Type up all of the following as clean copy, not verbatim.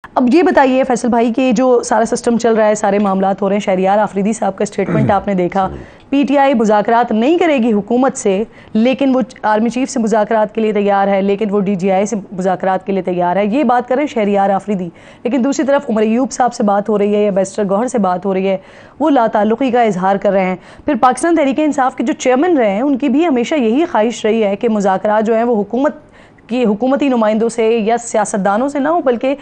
अब ये बताइए फैसल भाई कि जो सारा सिस्टम चल रहा है, सारे मामलात हो रहे हैं, शहरियार आफरीदी साहब का स्टेटमेंट आपने देखा, पीटीआई मुज़ाकरात नहीं करेगी हुकूमत से, लेकिन वो आर्मी चीफ से मुज़ाकरात के लिए तैयार है, लेकिन वो डीजीआई से मुज़ाकरात के लिए तैयार है। ये बात करें शहरियार आफरीदी, लेकिन दूसरी तरफ उमर अयूब साहब से बात हो रही है या बैरिस्टर गौहर से बात हो रही है, वो लाताल्लुक़ी का इजहार कर रहे हैं। फिर पाकिस्तान तहरीक इंसाफ के जो चेयरमैन रहे हैं, उनकी भी हमेशा यही ख्वाहिश रही है कि मुज़ाकरात जो हैं वो हुकूमती नुमाइंदों से या सियासतदानों से ना हो, बल्कि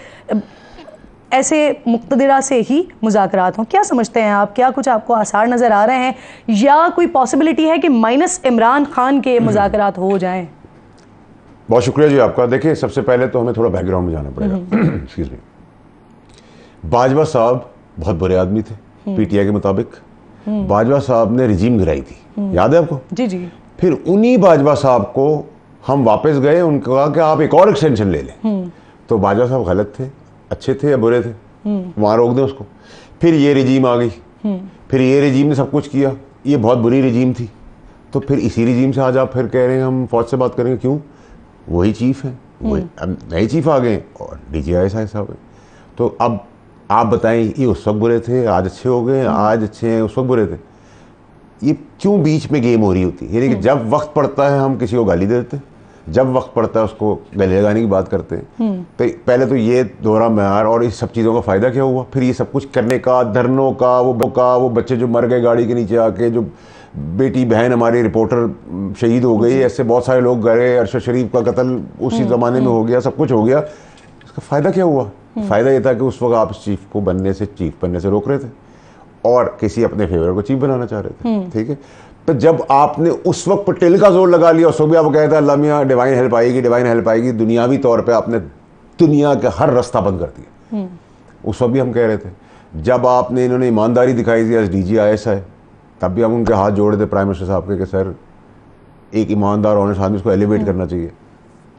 ऐसे मुक़्तदिरा से ही मुज़ाकरात हों। क्या समझते हैं आप, क्या कुछ आपको आसार नज़र आ रहे हैं या कोई पॉसिबिलिटी है कि माइनस इमरान खान के मुज़ाकरात हो जाएं? बहुत शुक्रिया जी आपका। देखिए, सबसे पहले तो हमें थोड़ा बैकग्राउंड में जाना पड़ेगा। Excuse me. बाजवा साहब बहुत बुरे आदमी थे पीटीआई के मुताबिक। बाजवा साहब ने रिजीम गिराई थी, याद है आपको? जी जी। फिर उन्हीं बाजवा साहब को हम वापस गए, उनको कहा कि आप एक और एक्सटेंशन ले लें। तो बाजवा साहब गलत थे, अच्छे थे या बुरे थे, वहाँ रोक दें उसको। फिर ये रिजीम आ गई, फिर ये रिजीम ने सब कुछ किया, ये बहुत बुरी रिजीम थी। तो फिर इसी रिजीम से आज आप फिर कह रहे हैं हम फौज से बात करेंगे, क्यों? वही चीफ हैं, वही अब नए चीफ आ गए और डीजीआई साहब हैं। तो अब आप बताएं, ये उस वक्त बुरे थे, आज अच्छे हो गए, आज अच्छे हैं, उस वक्त बुरे थे। ये क्यों बीच में गेम हो रही होती है? यानी कि जब वक्त पड़ता है हम किसी को गाली दे देते हैं, जब वक्त पड़ता है उसको गले लगाने की बात करते हैं। तो पहले तो ये दोहरा म्यार, और इस सब चीज़ों का फ़ायदा क्या हुआ? फिर ये सब कुछ करने का, धरनों का, वो बच्चे जो मर गए गाड़ी के नीचे आके, जो बेटी बहन हमारी रिपोर्टर शहीद हो गई, ऐसे बहुत सारे लोग गए, अरशद शरीफ का कत्ल उसी ज़माने में हो गया, सब कुछ हो गया। इसका फ़ायदा क्या हुआ? फ़ायदा ये था कि उस वक्त आप चीफ बनने से रोक रहे थे और किसी अपने फेवर को चीफ बनाना चाह रहे थे। ठीक है, तो जब आपने उस वक्त पटेल का जोर लगा लिया, उस वक्त भी आपको कहता है अल्लाह मियाँ डिवाइन हेल्प आएगी, दुनियावी तौर पे आपने दुनिया का हर रास्ता बंद कर दिया। उस वक्त भी हम कह रहे थे। जब आपने इन्होंने ईमानदारी दिखाई थी एज DGISI, तब भी हम उनके हाथ जोड़े थे प्राइम मिनिस्टर साहब के कि सर एक ईमानदार ऑनेस्ट आदमी को एलिवेट करना चाहिए।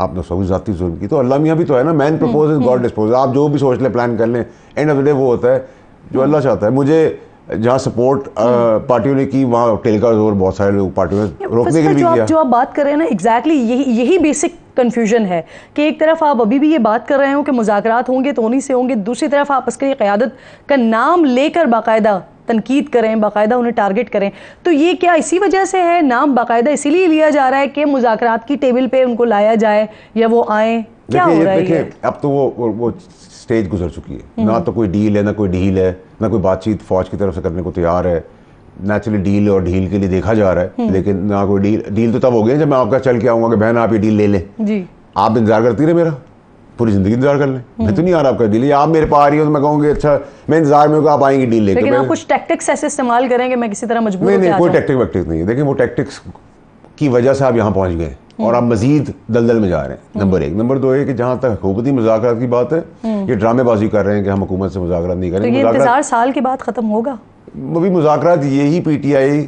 आपने सब जाती जुल्म की। तो अल्लाह मियाँ भी तो है ना, मैन प्रपोज गॉड डिस्पोज। आप जो भी सोच लें, प्लान कर लें, एंड ऑफ द डे वो होता है जो अल्लाह चाहता है। मुझे जहाँ सपोर्ट पार्टियों ने की, वहाँ टेल का जोर बहुत सारे लोग पार्टियों ने रोकने के लिए किया। जो आप बात कर रहे हैं ना, एग्जैक्टली यही बेसिक कन्फ्यूजन है कि एक तरफ आप अभी भी ये बात कर रहे हो कि मुज़ाकरात होंगे तो उन्हीं से होंगे, दूसरी तरफ आप अस्करी क़यादत का नाम लेकर बाकायदा तनकीद करें, बाकायदा उन्हें टारगेट करें। तो ये क्या इसी वजह से है, नाम बाकायदा इसीलिए लिया जा रहा है कि मुज़ाकरात की टेबल पे उनको लाया जाए या वो आए? क्या हो रहा है? अब तो वो स्टेज गुजर चुकी है। ना तो कोई डील है, ना कोई डील है, ना कोई बातचीत फौज की तरफ से करने को तैयार है। नेचुरली डील और ढील के लिए देखा जा रहा है, लेकिन ना कोई डील तो तब हो गया जब मैं आपका चल के आऊँगा कि बहन आप ये डील ले लें जी। आप इंतजार करती रहे मेरा, पूरी जिंदगी इंतजार कर लें। मैं तो नहीं आ रहा आपका डील, आप मेरे पास आ रही हो तो मैं कहूँगी अच्छा मैं इंतजार में हूँ, आप आएंगी डील लेकर। लेकिन आप कुछ टैक्टिक्स ऐसे इस्तेमाल करेंगे, मैं किसी तरह मजबूर नहीं, कोई टैक्टिक वैक्टिक नहीं है। देखिए, वो टैक्टिक्स की वजह से आप यहाँ पहुँच गए और आप मजीद दलदल में जा रहे हैं। नंबर 1। नंबर 2 है कि जहाँ तक हुकूमती मुज़ाकरात की बात है, ये ड्रामेबाजी कर रहे हैं कि हम हुकूमत से मुज़ाकरात नहीं करेंगे। तो ये इंतजार साल के बाद खत्म होगा? अभी मुज़ाकरात यही पीटीआई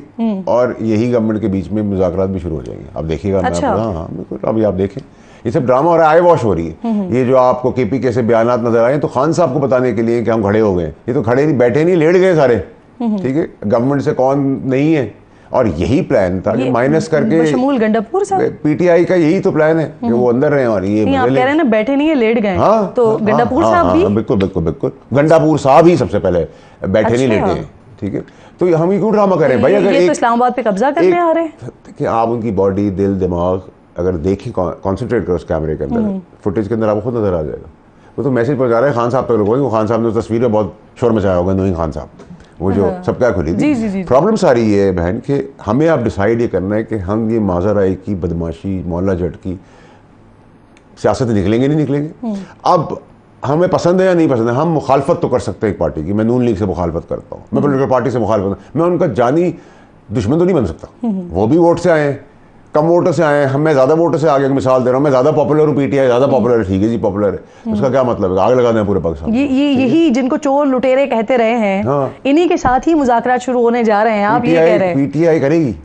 और यही गवर्नमेंट के बीच में मुज़ाकरात भी शुरू हो जाएंगे। आप देखिएगा। अच्छा। हाँ, बिल्कुल। अभी आप देखें, ये सब ड्रामा और आई वॉश हो रही है। ये जो आपको KPK से बयानात नजर आए तो खान साहब को बताने के लिए कि हम खड़े हो गए, ये तो खड़े नहीं, बैठे नहीं, लेट गए सारे। ठीक है, गवर्नमेंट से कौन नहीं है, और यही प्लान था कि माइनस करके शमूल गंडापुर साहब, पीटीआई का यही तो प्लान है कि वो अंदर रहे और ये आप कह रहे हैं ना बैठे नहीं है, लेट गए। हाँ, तो गंडापुर साहब भी बिल्कुल गंडापुर साहब ही सबसे पहले बैठे नहीं, लेटे हैं। ठीक है, तो हम क्यों ड्रामा करें भाई? अगर तो इस्लामाबाद पे कब्जा करने आ रहे हैं कि आप उनकी बॉडी, दिल, दिमाग अगर देखें, कॉन्सेंट्रेट करो उस कैमरे के अंदर, फुटेज के अंदर, आपको खुद नजर आ जाएगा। वो तो मैसेज पहुंचा रहे हैं खान साहब तक लोगों को। खान साहब ने तस्वीर में बहुत शोर मचाया होगा, नोइंग खान साहब, वो जो सबका खुली थी। प्रॉब्लम सारी ये है बहन कि हमें आप डिसाइड ये करना है कि हम ये माजराई की, बदमाशी, मौला जट की सियासत निकलेंगे नहीं निकलेंगे। अब हमें पसंद है या नहीं पसंद है, हम मुखालफत तो कर सकते हैं एक पार्टी की। मैं नून लीग से मुखालफत करता हूँ, मैं पोलिटिकल पार्टी से मुखालफत, मैं उनका जानी दुश्मन तो नहीं बन सकता। वो भी वोट से आए, कम वोटर से आए, मैं ज़्यादा वोटर से आगे मिसाल दे रहा हूँ, मैं ज़्यादा पॉपुलर हूँ, पीटीआई ज़्यादा पॉपुलर है, ठीक है जी पॉपुलर है, उसका क्या मतलब है? आग लगा दें पूरे पाकिस्तान। यही जिनको चोर लुटेरे कहते रहे हैं, हाँ। इन्हीं के साथ ही मुज़ाकरात शुरू होने जा रहे हैं। आप ये कह रहे हैं पीटीआई करेगी?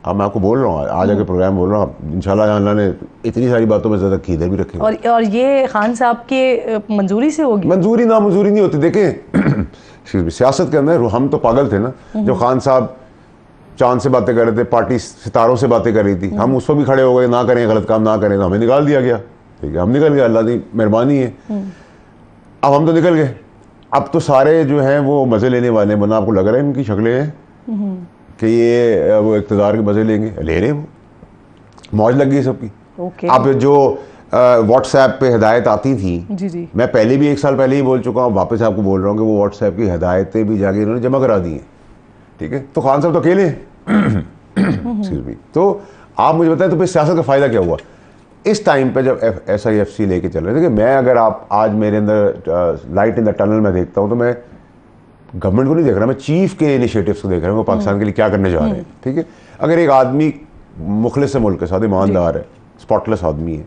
अब मैं आपको बोल रहा हूँ, आज आके प्रोग्राम बोल रहा हूँ, इंशाल्लाह अल्लाह ने इतनी सारी बातों में ज़्यादा की, इधर भी रखेंगे। और ये खान साहब के मंजूरी से होगी? मंजूरी ना मंजूरी नहीं होती। देखें सियासत के अंदर हम तो पागल थे ना, जो खान साहब चांद से बातें कर रहे थे, पार्टी सितारों से बातें कर रही थी, हम उसको भी खड़े हो गए, ना करें गलत काम ना करें, तो हमें निकाल दिया गया। ठीक है, हम निकल गए, अल्लाह की मेहरबानी है। अब हम तो निकल गए, अब तो सारे जो हैं वो मज़े लेने वाले हैं, वरना आपको लग रहा है इनकी शक्लें हैं कि ये वो इक़्तिदार के मज़े लेंगे, ले रहे हैं, वो मौज लग गई सबकी। अब जो व्हाट्सएप पे हिदायत आती थी, जी। मैं पहले भी 1 साल पहले ही बोल चुका हूँ, वापस आपको बोल रहा हूँ कि वो व्हाट्सएप की हिदायतें भी जाके इन्होंने जमा करा दी हैं, ठीक है। तो खान साहब तो अकेले तो आप मुझे बताएं, तो फिर सियासत का फ़ायदा क्या हुआ इस टाइम पे जब SIFC लेके चल रहे थे? मैं अगर आप आज मेरे अंदर लाइट इन द टनल में देखता हूँ, तो मैं गवर्नमेंट को नहीं देख रहा, मैं चीफ के इनिशिएटिव्स को देख रहा हूँ, वो पाकिस्तान के लिए क्या करने जा रहे हैं, ठीक है। अगर एक आदमी मुखलिस मुल्क के साथ ईमानदार है, स्पॉटलेस आदमी है,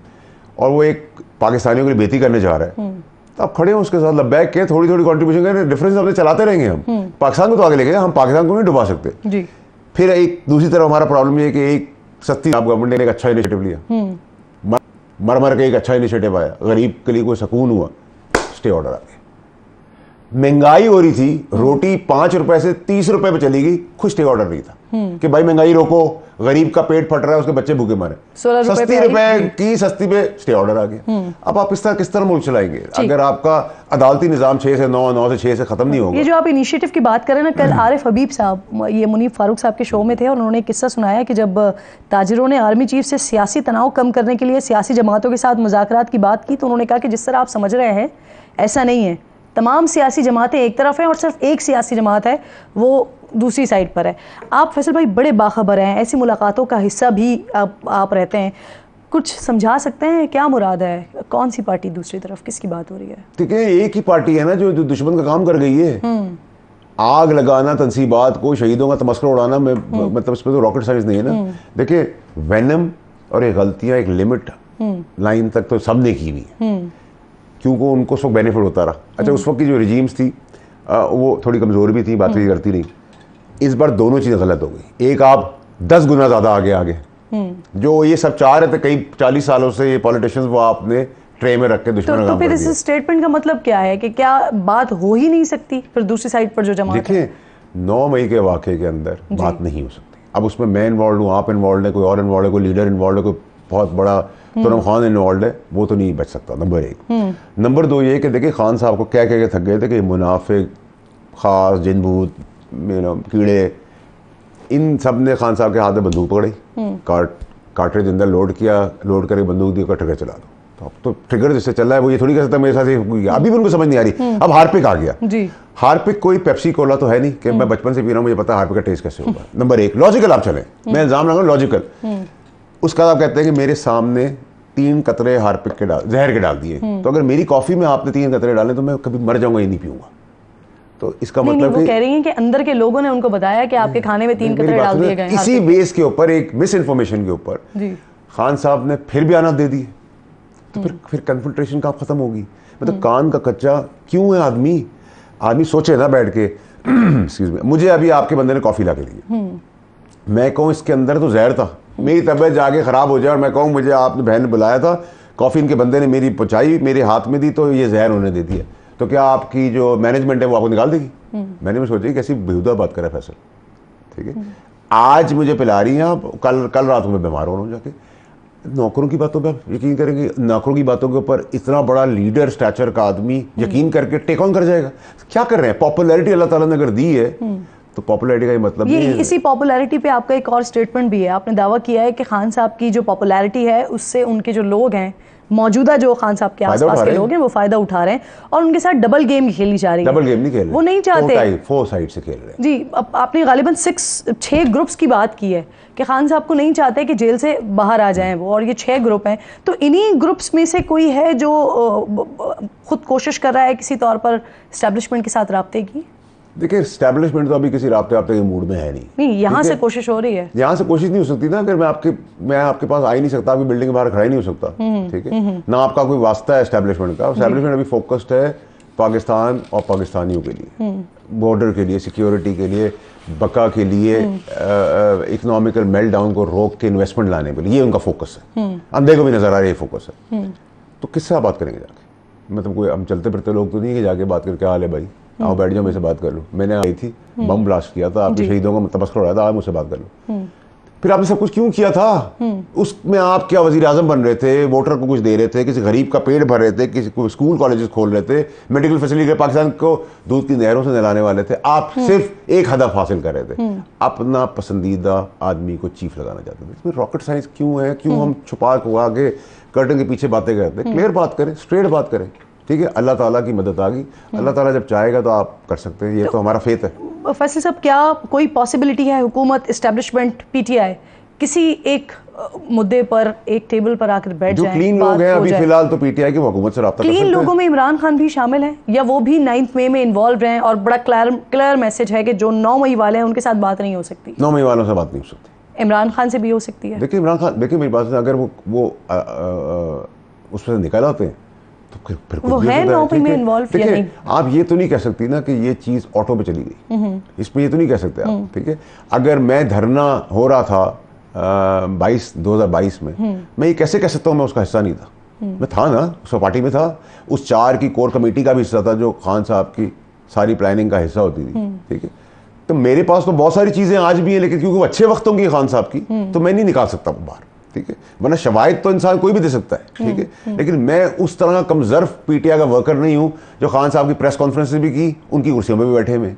और वो एक पाकिस्तानियों के लिए बेहतरी करने जा रहा है, तो आप खड़े हैं उसके साथ, लब्बैक के थोड़ी थोड़ी कंट्रीब्यूशन करें, डिफरेंस अपने चलाते रहेंगे हम। पाकिस्तान को तो आगे लेके हम पाकिस्तान को नहीं डुबा सकते जी। फिर एक दूसरी तरफ हमारा प्रॉब्लम ये है कि एक सस्ती आप गवर्नमेंट ने एक अच्छा इनिशिएटिव लिया, मर के एक अच्छा इनिशिएटिव आया, गरीब के लिए कोई सुकून हुआ, स्टे ऑर्डर आ गया। महंगाई हो रही थी, रोटी 5 रुपए से 30 रुपए पे चली गई, खुश स्टे ऑर्डर नहीं था कि भाई महंगाई रोको, गरीब का पेट फट रहा है, उसके बच्चे भूखे मरे, 60 रुपए की सस्ती पे स्टे ऑर्डर आ गया। अब आप किस तरह मुल्क चलाएंगे अगर आपका अदालती निजाम 6 से 9, 9 से 6 से खत्म नहीं होगा? ये जो आप इनिशिएटिव की बात करें ना, कल आरिफ हबीब साहब ये मुनीफ फारूक साहब के शो में थे और उन्होंने एक किस्सा सुनाया कि जब ताजिरों ने आर्मी चीफ से सियासी तनाव कम करने के लिए सियासी जमातों के साथ मुज़ाकरात की बात की, तो उन्होंने कहा कि जिस तरह आप समझ रहे हैं ऐसा नहीं है, तमाम सियासी जमातें एक तरफ हैं और सिर्फ एक सियासी जमात है वो दूसरी साइड पर है। आप फैसल भाई बड़े बाखबर हैं, ऐसी मुलाकातों का हिस्सा भी आप रहते हैं, कुछ समझा सकते हैं क्या मुराद है, कौन सी पार्टी दूसरी तरफ, किसकी बात हो रही है? ठीक है, एक ही पार्टी है ना जो दुश्मन का काम कर गई है, आग लगाना, तंसीबात को, शहीदों का तमस्कर उड़ाना में, मतलब इसमें तो रॉकेट साइंस नहीं है ना। देखिए, वेनम और ये गलतियां एक लिमिट लाइन तक तो सबने की हुई है, क्योंकि उनको उस वक्त बेनिफिट होता रहा। अच्छा, उस वक्त की जो रिजीम्स थी वो थोड़ी कमज़ोर भी थी, बातें करती नहीं। इस बार दोनों चीज़ें गलत हो गई। एक, आप 10 गुना ज़्यादा आगे जो ये सब चाह रहे थे कई 40 सालों से ये पॉलिटिशियंस, वो आपने ट्रे में रख के दुश्मन तो फिर इस स्टेटमेंट का मतलब क्या है कि क्या बात हो ही नहीं सकती फिर दूसरी साइड पर जो जमात है? देखिए, 9 मई के वाक़े के अंदर बात नहीं हो सकती। अब उसमें मैं इन्वॉल्व हूँ, आप इन्वॉल्व है, कोई और इन्वॉल्व है, कोई लीडर इन्वॉल्व है, कोई बहुत बड़ा तुरम खान इन्वॉल्व है, वो तो नहीं बच सकता। नंबर 1। नंबर 2 ये कि देखिए, खान साहब को क्या कह के थक गए थे कि मुनाफिक, खास, जिन भूत, कीड़े, इन सब ने खान साहब के हाथ में बंदूक पकड़ी, कार्ट्रिज अंदर लोड किया, लोड करके बंदूक दी, ट्रिगर चला दो। तो अब तो ट्रिगर जिससे चल रहा है वो ये थोड़ी कर सकता मेरे साथ ही, अभी भी उनको समझ नहीं आ रही। अब हार्पिक आ गया जी। हार्पिक कोई पेप्सी कोला तो है नहीं कि मैं बचपन से पी रहा हूँ, मुझे पता है हार्पिक का टेस्ट कैसे होगा। नंबर 1, लॉजिकल आप चलें, मैं इल्जाम लगाऊं लॉजिकल। उसका आप कहते हैं कि मेरे सामने 3 कतरे हार्पिक के जहर के डाल दिए, तो अगर मेरी कॉफी में आपने 3 कतरे डाले तो मैं कभी मर जाऊंगा, ये नहीं पीऊंगा। तो इसका मतलब वो कह रही हैं कि अंदर के लोगों ने उनको बताया कि आपके खाने में 3 कतरे डाल दिए गए। इसी बेस के ऊपर, एक मिस इन्फॉर्मेशन के ऊपर खान साहब ने फिर बयान दे दिए, तो फिर कन्फ्रंटेशन कब खत्म होगी? मतलब कान का कच्चा क्यों है आदमी सोचे ना बैठ के। एक्सक्यूज मी, मुझे अभी आपके बंदे ने कॉफी ला के दी, मैं कहूँ इसके अंदर तो जहर था, मेरी तबीयत जाके खराब हो जाए और मैं कहूँ मुझे आपने बहन ने बुलाया था, कॉफी इनके बंदे ने मेरी पहुंचाई, मेरे हाथ में दी, तो ये जहर उन्होंने दे दिया, तो क्या आपकी जो मैनेजमेंट है वो आपको निकाल देगी? मैंने सोचा कैसी बेहुदा बात करे फैसल, ठीक है। आज मुझे पिला रही हैं आप, कल रात को मैं बीमार हो रहा हूँ जाके। नौकरों की बातों पर आप यकीन करेंगे, नौकरों की बातों के ऊपर इतना बड़ा लीडर स्टैचर का आदमी यकीन करके टेक ऑन कर जाएगा? क्या कर रहे हैं? पॉपुलैरिटी अल्लाह ताला ने अगर दी है तो पॉपुलैरिटी का ही मतलब ये इसी पॉपुलैरिटी पे आपका एक और स्टेटमेंट भी है, आपने दावा किया है कि खान साहब की जो पॉपुलैरिटी है उससे उनके जो लोग हैं, मौजूदा जो खान साहब के आसपास के लोग हैं, वो फायदा उठा रहे हैं और उनके साथ डबल गेम खेली जा रही है। डबल गेम नहीं खेल रहे, वो नहीं चाहते, 4 साइड से खेल रहे हैं जी। अब आपने गालिबन 6 ग्रुप्स की बात की है कि खान साहब को नहीं चाहते कि जेल से बाहर आ जाएं वो, और ये 6 ग्रुप हैं, तो इन्हीं ग्रुप्स में से कोई है जो खुद कोशिश कर रहा है किसी तौर पर एस्टैब्लिशमेंट के साथ राब्ते की? देखिए, एस्टैब्लिशमेंट तो अभी किसी राब्ते के मूड में है नहीं। यहाँ से कोशिश हो रही है, यहाँ से कोशिश नहीं हो सकती ना, अगर मैं आपके पास आ ही नहीं सकता, आपकी बिल्डिंग के बाहर खड़ा ही नहीं हो सकता, ठीक है ना, आपका कोई वास्ता है एस्टैब्लिशमेंट का। एस्टैब्लिशमेंट अभी फोकस्ड है पाकिस्तान और पाकिस्तानियों के लिए, बॉर्डर के लिए, सिक्योरिटी के लिए, बका के लिए, इकोनॉमिकल मेल्टडाउन को रोक के इन्वेस्टमेंट लाने के लिए, ये उनका फोकस है। अंधे को भी नजर आ रहा है ये फोकस है। तो किससे आप बात करेंगे जाके? मतलब कोई हम चलते फिरते लोग तो नहीं है जाके बात करके, क्या हाल है भाई, आओ बैठ जाओ, मेरे से बात कर लो। मैंने आई थी, बम ब्लास्ट किया था, आपके शहीदों को तमस्कर उड़ाया था, आप मुझसे बात कर लो। फिर आपने सब कुछ क्यों किया था? उसमें आप क्या वजीर आजम बन रहे थे, वोटर को कुछ दे रहे थे, किसी गरीब का पेट भर रहे थे, किसी को स्कूल कॉलेजेस खोल रहे थे, मेडिकल फैसिलिटी, पाकिस्तान को दूध की नहरों से नहलाने वाले थे। आप सिर्फ एक हदफ हासिल कर रहे थे, अपना पसंदीदा आदमी को चीफ लगाना चाहते थे। इसमें रॉकेट साइंस क्यों है? क्यों हम छुपा खुआ के कर्टन के पीछे बातें करते हैं? क्लियर बात करें, स्ट्रेट बात करें, ठीक है? अल्लाह ताला की मदद आ गई, अल्लाह ताला जब चाहेगा तो आप कर सकते हैं, ये तो हमारा फेथ है। फैसल साहब, क्या कोई पॉसिबिलिटी है हुकूमत, इस्टेब्लिशमेंट, पीटीआई किसी एक मुद्दे पर एक टेबल पर आकर बैठ जो जाएं, क्लीन लोग हैं अभी फिलहाल तो पीटीआई की हुकूमत से राब्ता कर सकते हैं। क्लीन लोगों में इमरान खान भी शामिल हैं या वो भी 9 मई में इन्वॉल्व हैं? और बड़ा क्लियर मैसेज है कि जो 9 मई वाले हैं उनके साथ बात नहीं हो सकती। 9 मई वालों से बात नहीं हो सकती, इमरान खान से भी हो सकती है। देखिए इमरान खान, देखिए मेरी बात से, अगर वो उसमें से निकल आते हैं तो फिर वो है 9 मई में इन्वॉल्व या नहीं? आप ये तो नहीं कह सकती ना कि ये चीज़ ऑटो पे चली गई, इसमें ये तो नहीं कह सकते आप, ठीक है? अगर मैं धरना हो रहा था 2022 में, मैं ये कैसे कह सकता हूँ मैं उसका हिस्सा नहीं था? मैं था ना, उस पार्टी में था, उस 4 की कोर कमेटी का भी हिस्सा था जो खान साहब की सारी प्लानिंग का हिस्सा होती थी, ठीक है? तो मेरे पास तो बहुत सारी चीज़ें आज भी हैं, लेकिन क्योंकि वो अच्छे वक्तों की खान साहब की, तो मैं नहीं निकाल सकता बाहर, ठीक है? वरना शवाहिद तो इंसान कोई भी दे सकता है, ठीक है? लेकिन मैं उस तरह कमजर्फ पीटीआई का वर्कर नहीं हूं जो खान साहब की प्रेस कॉन्फ्रेंस भी की, उनकी कुर्सियों में भी बैठे हुए।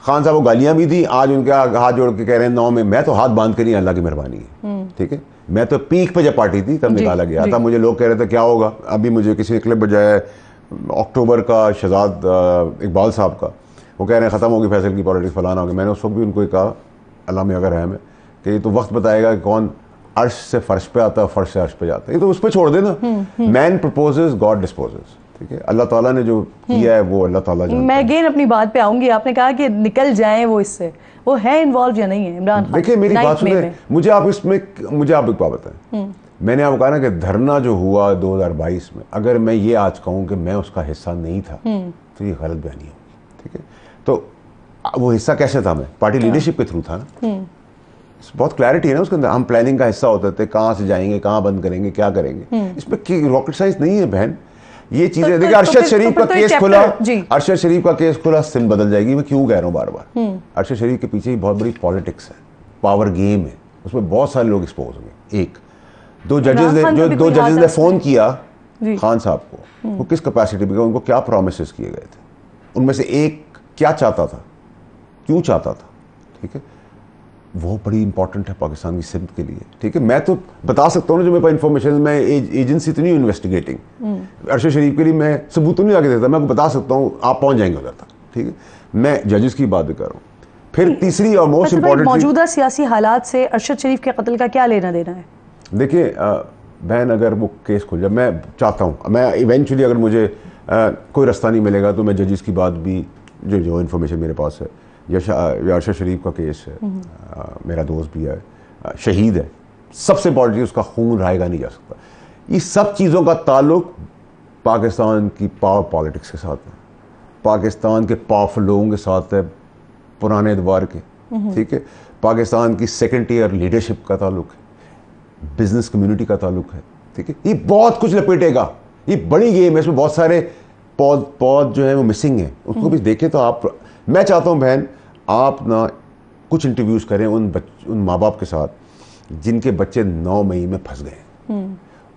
खान साहब को गालियां भी दी, आज उनके हाथ जोड़ के कह रहे हैं 9 में। मैं तो हाथ बांध के नहीं, अल्लाह की मेहरबानी है, ठीक है? मैं तो पीक पे जब पार्टी थी तब निकाला गया था, मुझे लोग कह रहे थे क्या होगा। अभी मुझे किसी ने क्लिप बजाया अक्टूबर का, शहजाद इकबाल साहब का, वो कह रहे हैं ख़त्म होगी फैसल की पॉलिटिक्स, फलाना होगी। मैंने उस वक्त भी उनको कहा, अल्लाह में अगर रहम है, कि ये तो वक्त बताएगा कि कौन अर्श से फर्श पे आता है, फर्श से अर्श पे जाता है, ये तो उस पर छोड़ देना। मैन प्रपोजेस, गॉड डिस्पोजेस, ठीक है? अल्लाह ताला ने जो किया है वो अल्लाह ताला जानता है। मैं अगेन अपनी बात पे आऊंगी, आपने कहा कि निकल जाएं वो इससे, वो है इन्वॉल्व या नहीं है इमरान खान? देखिए मेरी बात सुने, मुझे आप एक बात बताएं। मैंने आपको कहा ना कि धरना जो हुआ 2022 में, अगर मैं ये आज कहूँ कि मैं उसका हिस्सा नहीं था तो ये गलत बयानी होगी, ठीक है? तो वो हिस्सा कैसे था? मैं पार्टी लीडरशिप के थ्रू था ना, बहुत क्लैरिटी है ना उसके अंदर। हम प्लानिंग का हिस्सा होते थे, कहाँ से जाएंगे, कहाँ बंद करेंगे, क्या करेंगे, इसमें रॉकेट साइंस नहीं है बहन। ये चीजें देखिए, अरशद शरीफ का केस खुला, अरशद शरीफ का केस खुला, सिंध बदल जाएगी। मैं क्यों कह रहा हूँ बार बार? अरशद शरीफ के पीछे बहुत बड़ी पॉलिटिक्स है, पावर गेम है, उसमें बहुत सारे लोग एक्सपोज होंगे। एक दो जजेस ने फोन किया खान साहब को, वो किस कैपेसिटी में, उनको क्या प्रोमिस किए गए थे, उनमें से एक क्या चाहता था, क्यों चाहता था, ठीक है? वो बड़ी इंपॉर्टेंट है पाकिस्तान की सिमत के लिए, ठीक है? मैं तो बता सकता हूँ ना जो मेरे पास इन्फॉर्मेशन, मैं एजेंसी तो नहीं इन्वेस्टिगेटिंग। अरशद शरीफ के लिए मैं सबूत तो नहीं आके देता, मैं आपको बता सकता हूँ, आप पहुंच जाएंगे उधर तक, ठीक है? मैं जजेस की बात भी कर रहा हूँ। फिर तीसरी और मोस्ट इंपॉर्टेंट, मौजूदा सियासी हालात से अरशद शरीफ के कत्ल का क्या लेना देना है? देखिए बहन, अगर वो केस खुल जाए, मैं चाहता हूँ, मैं इवेंचुअली अगर मुझे कोई रास्ता नहीं मिलेगा तो मैं जजेस की बात भी, जो इन्फॉर्मेशन मेरे पास है, अरशद शरीफ का केस है, मेरा दोस्त भी है, शहीद है, सबसे इंपॉर्टेंट उसका खून रायगा नहीं जा सकता। ये सब चीज़ों का ताल्लुक पाकिस्तान की पावर पॉलिटिक्स के साथ है, पाकिस्तान के पावरफुल लोगों के साथ है, पुराने दौर के, ठीक है? पाकिस्तान की सेकेंड टियर लीडरशिप का ताल्लुक है, बिजनेस कम्युनिटी का ताल्लुक है, ठीक है? ये बहुत कुछ लपेटेगा, ये बड़ी गेम है, इसमें बहुत सारे पौध जो है वो मिसिंग है, उसको भी देखें। तो आप, मैं चाहता हूँ बहन, आप ना कुछ इंटरव्यूज़ करें उन माँ बाप के साथ जिनके बच्चे 9 मई में फंस गए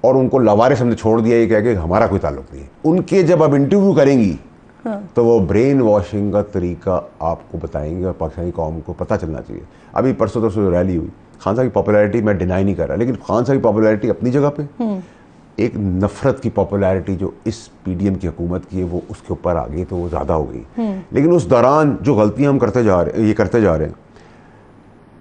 और उनको लवारिस हमने छोड़ दिया, ये कह के हमारा कोई ताल्लुक नहीं है। उनके जब आप इंटरव्यू करेंगी तो वो ब्रेन वॉशिंग का तरीका आपको बताएंगे और पाकिस्तानी कौम को पता चलना चाहिए। अभी परसों तरसों रैली हुई, खान साहब की पॉपुलैरिटी मैं डिनाई नहीं कर रहा, लेकिन खान साहब की पॉपुलैरिटी अपनी जगह पे, एक नफरत की पॉपुलैरिटी जो इस पीडीएम की हुकूमत की है वो उसके ऊपर आ गई, तो वो ज़्यादा हो गई। लेकिन उस दौरान जो गलतियां हम करते जा रहे हैं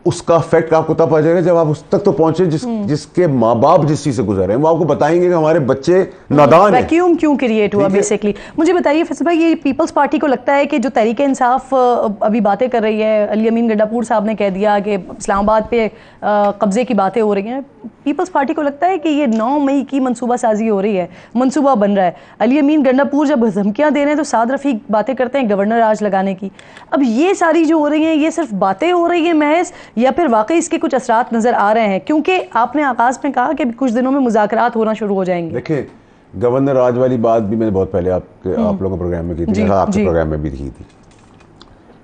उसका इफेक्ट आपको तब आ जाएगा जब आप उस तक तो पहुंचे जिसके माँ बाप जिस चीज से गुजर रहे हैं, वो आपको बताएंगे कि हमारे बच्चे नादान हैं। वैक्यूम क्यों क्रिएट हुआ बेसिकली? मुझे बताइए फैसल भाई, ये पीपल्स पार्टी को लगता है कि जो तहरीक इंसाफ अभी बातें कर रही है, अली अमीन गंडापुर साहब ने कह दिया कि इस्लामाबाद पे कब्जे की बातें हो रही हैं, पीपल्स पार्टी को लगता है कि ये 9 मई की मनसूबा साजी हो रही है, मनसूबा बन रहा है। अली अमीन गंडापुर जब धमकियां दे रहे हैं तो साद रफीक बातें करते हैं गवर्नर राज लगाने की। अब ये सारी जो हो रही हैं, ये सिर्फ बातें हो रही हैं महज, या फिर वाकई इसके कुछ असरात नजर आ रहे हैं? क्योंकि आपने आगाज में कहा कि कुछ दिनों में मुज़ाकरात होना शुरू हो जाएंगे। देखिए, गवर्नर राज वाली बात भी मैंने बहुत पहले आप लोगों के प्रोग्राम में की थी, आपके प्रोग्राम में भी की थी।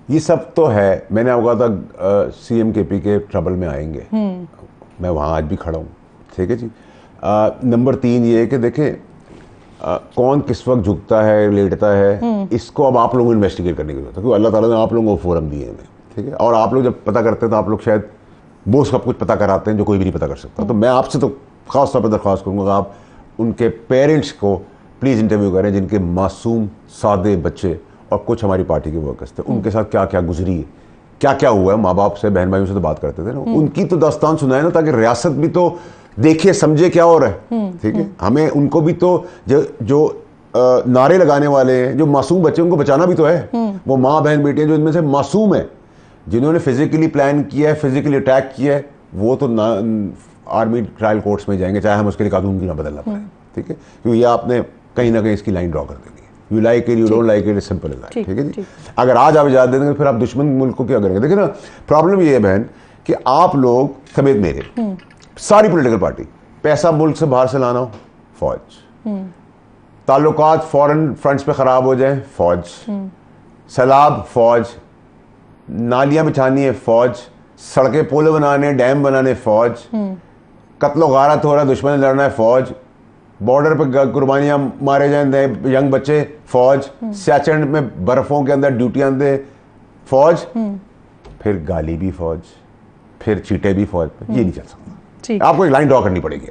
ये सब तो है। मैंने आपको कहा था CM KP के ट्रबल में आएंगे, मैं वहाँ आज भी खड़ा हूँ, ठीक है जी। नंबर 3 ये है कि देखें कौन किस वक्त झुकता है, लेटता है, इसको अब आप लोगों को इन्वेस्टिगेट करने की जरूरत है, क्योंकि अल्लाह ताला ने आप लोगों को फोरम दिए हैं, ठीक है। और आप लोग जब पता करते हैं तो आप लोग शायद वो सब कुछ पता कराते हैं जो कोई भी नहीं पता कर सकता। तो मैं आपसे तो खास तौर पर दरख्वास्त करूँगा आप उनके पेरेंट्स को प्लीज़ इंटरव्यू करें, जिनके मासूम सादे बच्चे और कुछ हमारी पार्टी के वर्कर्स थे, उनके साथ क्या क्या गुजरी है, क्या क्या हुआ है। माँ बाप से, बहन भाइयों से तो बात करते थे ना, उनकी तो दास्तान सुनाए ना, ताकि रियासत भी तो देखे समझे क्या हो रहा है, ठीक है। हमें उनको भी तो जो नारे लगाने वाले हैं, जो मासूम बच्चे, उनको बचाना भी तो है। वो माँ बहन बेटियां जो इनमें से मासूम है, जिन्होंने फिजिकली प्लान किया है, फिजिकली अटैक किया है, वो तो आर्मी ट्रायल कोर्ट्स में जाएंगे, चाहे हम उसके लिए कानून की ना बदलना पड़े, ठीक है। क्योंकि ये आपने कहीं ना कहीं इसकी लाइन ड्रॉ कर देनी है। You like it, you don't like it, simple is that, ठीक है जी। अगर आज आप इजाजत दे देंगे फिर आप दुश्मन मुल्क को क्या करेंगे। देखिए ना, प्रॉब्लम ये है बहन कि आप लोग समेत मेरे सारी पॉलिटिकल पार्टी, पैसा मुल्क से बाहर से लाना हो, फौज, ताल्लुकात फॉरेन फ्रंट्स पे खराब हो जाए, फौज, सैलाब, फौज, नालियां बिछानी है, फौज, सड़कें पुल बनाने, डैम बनाने, फौज, कत्लो गारत हो रहा है, दुश्मन लड़ना है, फौज, बॉर्डर पे कुर्बानियां मारे जाए यंग बच्चे, फौज, सियाचिन में बर्फों के अंदर ड्यूटियां दे, फौज, फिर गाली भी फौज, फिर चीटे भी फौज पे। ये नहीं चल सकता। आपको एक लाइन ड्रॉ करनी पड़ेगी।